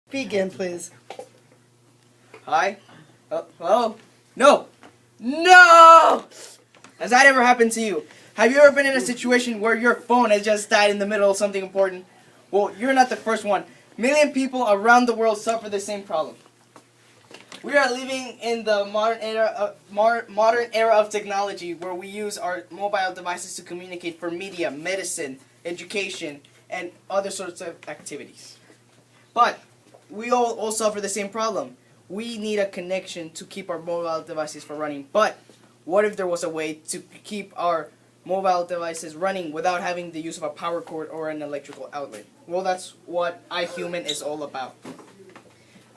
Begin, please. Hi? Hello? No! No! Has that ever happened to you? Have you ever been in a situation where your phone has just died in the middle of something important? Well, you're not the first one. Million people around the world suffer the same problem. We are living in the modern era of technology where we use our mobile devices to communicate for media, medicine, education, and other sorts of activities. But we all suffer the same problem. We need a connection to keep our mobile devices from running. But what if there was a way to keep our mobile devices running without having the use of a power cord or an electrical outlet? Well, that's what iHuman is all about.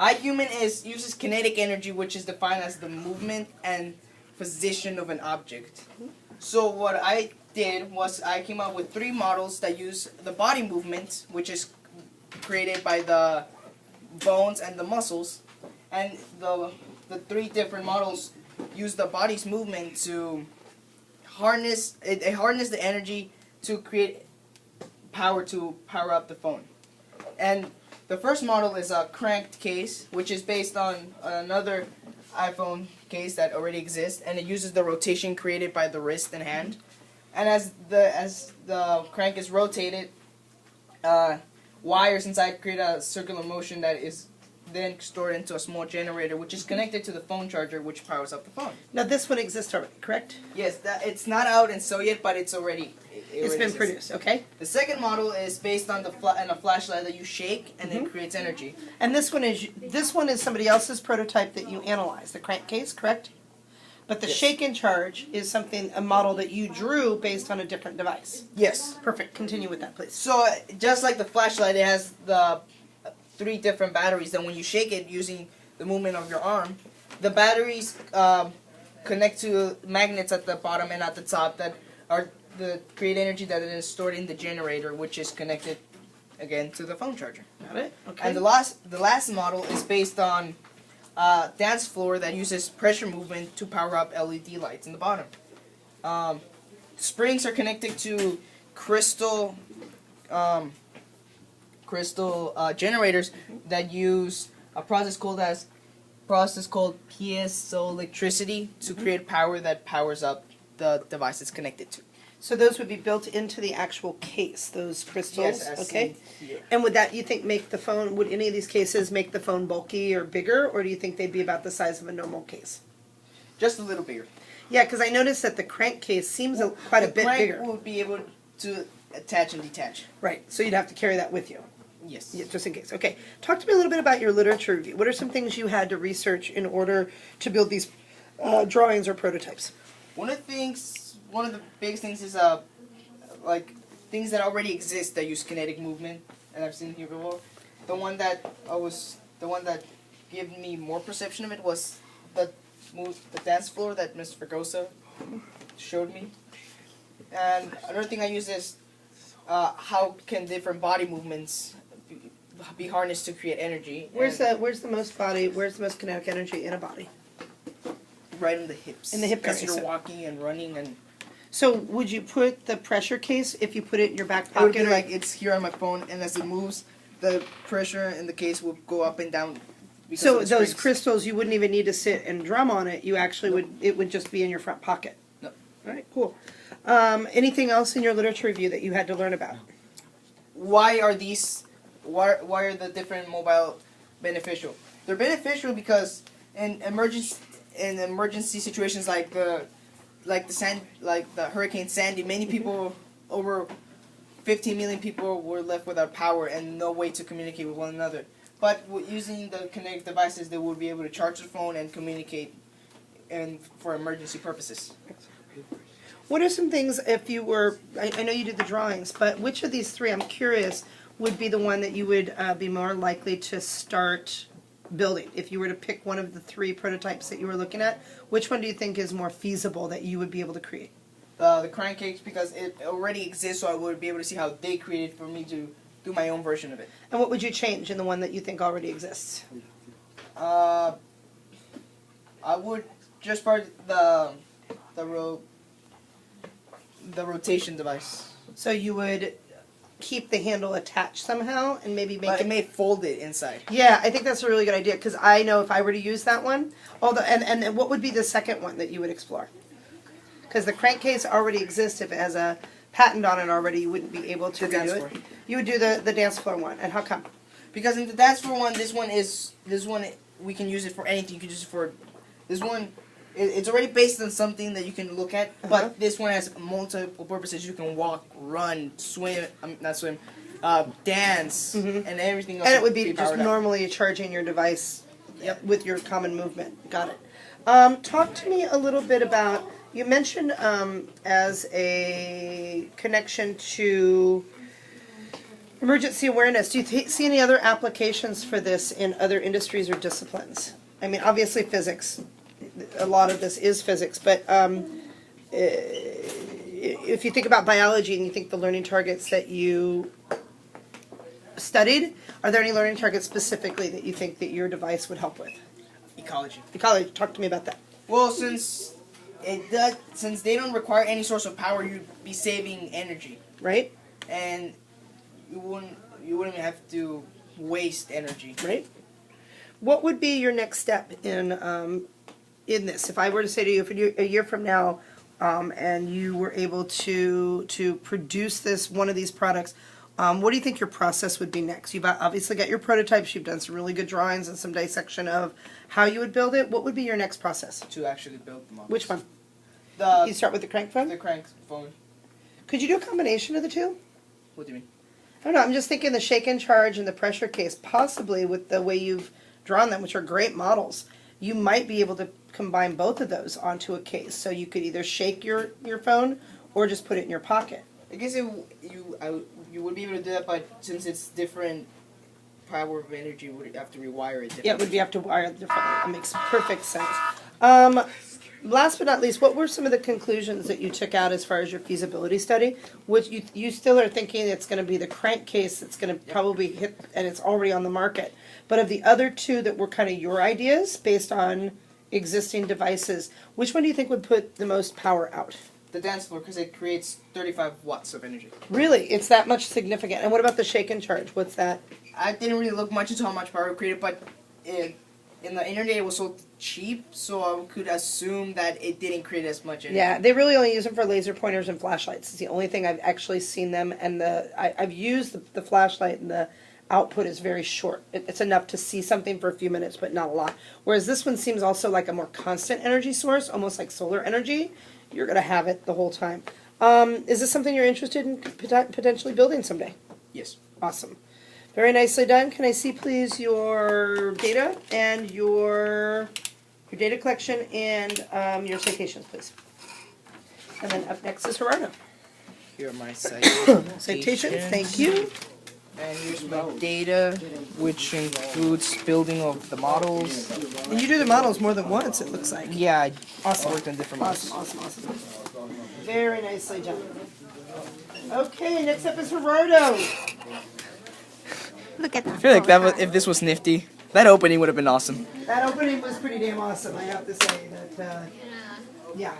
iHuman uses kinetic energy, which is defined as the movement and position of an object. So what I did was I came up with 3 models that use the body movement, which is created by the bones and the muscles, and the 3 different models use the body's movement to harness the energy to create power to power up the phone. And the first model is a cranked case, which is based on another iPhone case that already exists, and it uses the rotation created by the wrist and hand. And as the crank is rotated, wires inside create a circular motion that is then stored into a small generator, which is connected to the phone charger, which powers up the phone. Now this one exists already, correct? Yes, it's not out and so yet, but it's already. It's been produced, okay? The second model is based on a flashlight that you shake and then creates energy. And this one is somebody else's prototype that you analyzed, the crankcase, correct? But the Yes. shake and charge is a model that you drew based on a different device. Yes. Perfect. Continue with that, please. So just like the flashlight, it has the 3 different batteries. Then when you shake it using the movement of your arm, the batteries connect to magnets at the bottom and at the top that create energy that is stored in the generator, which is connected again to the phone charger. Got it? Okay. And the last model is based on dance floor that uses pressure movement to power up LED lights in the bottom. Springs are connected to crystal generators that use a process called piezoelectricity to create power that powers up the device it's connected to. So those would be built into the actual case, those crystals, Yes, okay? here. And would that, you think, would any of these cases make the phone bulky or bigger, or do you think they'd be about the size of a normal case? Just a little bigger. Yeah, because I noticed that the crankcase seems quite a bit bigger. The crank would be able to attach and detach. Right, so you'd have to carry that with you. Yes. Yeah, just in case. Okay, talk to me a little bit about your literature review. What are some things you had to research in order to build these drawings or prototypes? One of the biggest things is like things that already exist that use kinetic movement, and I've seen here before. The one that gave me more perception of it was the dance floor that Ms. Fregosa showed me. And another thing I use is how can different body movements be harnessed to create energy. Where's the most kinetic energy in a body? Right in the hips. In the hip because area, you're so- walking and running and. So would you put the pressure case, if you put it in your back It would pocket? be like it's here on my phone, and as it moves, the pressure in the case will go up and down. Because So of the those springs. crystals, you wouldn't even need to sit and drum on it. You actually it would just be in your front pocket. No. All right, cool. Anything else in your literature review that you had to learn about? Why are the different mobile beneficial? They're beneficial because in emergency situations like the Hurricane Sandy, many people, over 15 million people, were left without power and no way to communicate with one another. But using the kinetic devices, they would be able to charge their phone and communicate for emergency purposes. What are some things, if you were, I know you did the drawings, but which of these 3, I'm curious, would be the one that you would be more likely to start building? If you were to pick one of the 3 prototypes that you were looking at, which one do you think is more feasible that you would be able to create? The crankcase, because it already exists, so I would be able to see how they created for me to do my own version of it. And what would you change in the one that you think already exists? I would just part the rotation device. So you would keep the handle attached somehow and maybe make But it. it may fold it inside. Yeah, I think that's a really good idea because I know if I were to use that one, and then what would be the second one that you would explore? Because the crankcase already exists. If it has a patent on it already, you wouldn't be able to The dance redo floor. it. You would do the dance floor one, and how come? Because in the dance floor one, this one we can use it for anything. You can use it for this one. It's already based on something that you can look at, but this one has multiple purposes. You can walk, run, swim, not swim, dance, and everything else. And it would be just powered up. normally charging your device Yep. with your common movement. Got it. Talk to me a little bit about, you mentioned as a connection to emergency awareness. Do you see any other applications for this in other industries or disciplines? I mean, obviously physics. A lot of this is physics, but if you think about biology and you think the learning targets that you studied, are there any learning targets specifically that you think that your device would help with? Ecology. Ecology, talk to me about that. Well, since they don't require any source of power, you'd be saving energy, Right? and you wouldn't have to waste energy. Right? What would be your next step in this? If I were to say to you, if a year from now, and you were able to produce one of these products, what do you think your process would be next? You've obviously got your prototypes. You've done some really good drawings and some dissection of how you would build it. What would be your next process? To actually build the models. Which one? The You start with the crank phone? the crank phone. Could you do a combination of the two? What do you mean? I don't know. I'm just thinking the shake and charge and the pressure case, possibly with the way you've drawn them, which are great models. You might be able to combine both of those onto a case. So you could either shake your phone or just put it in your pocket. I guess you would be able to do that, but since it's different power of energy, you would have to rewire it. Yeah, would you have to wire it differently? That makes perfect sense. Last but not least, what were some of the conclusions that you took out as far as your feasibility study? Which you still are thinking it's going to be the crankcase that's going to probably hit, and it's already on the market. But of the other two that were kind of your ideas based on existing devices, which one do you think would put the most power out? The dance floor, because it creates 35 watts of energy. Really? It's that much significant. And what about the shake and charge? What's that? I didn't really look much into how much power it created, but in the internet it was so cheap, so I could assume that it didn't create as much energy. Yeah, they really only use them for laser pointers and flashlights. It's the only thing I've actually seen them, and I've used the flashlight, and the output is very short. It's enough to see something for a few minutes, but not a lot. Whereas this one seems also like a more constant energy source, almost like solar energy. You're going to have it the whole time. Is this something you're interested in potentially building someday? Yes. Awesome. Very nicely done. Can I see, please, your data and your data collection and your citations, please? And then up next is Gerardo. Here are my citations. Citations, thank you. And here's my data, which includes building of the models. And you do the models more than once, it looks like. Yeah, I Awesome. worked on different models. Awesome. Very nicely done. Okay, next up is Gerardo. Look at that. I feel like that was, if this was nifty, that opening would have been awesome. That opening was pretty damn awesome, I have to say. That, yeah.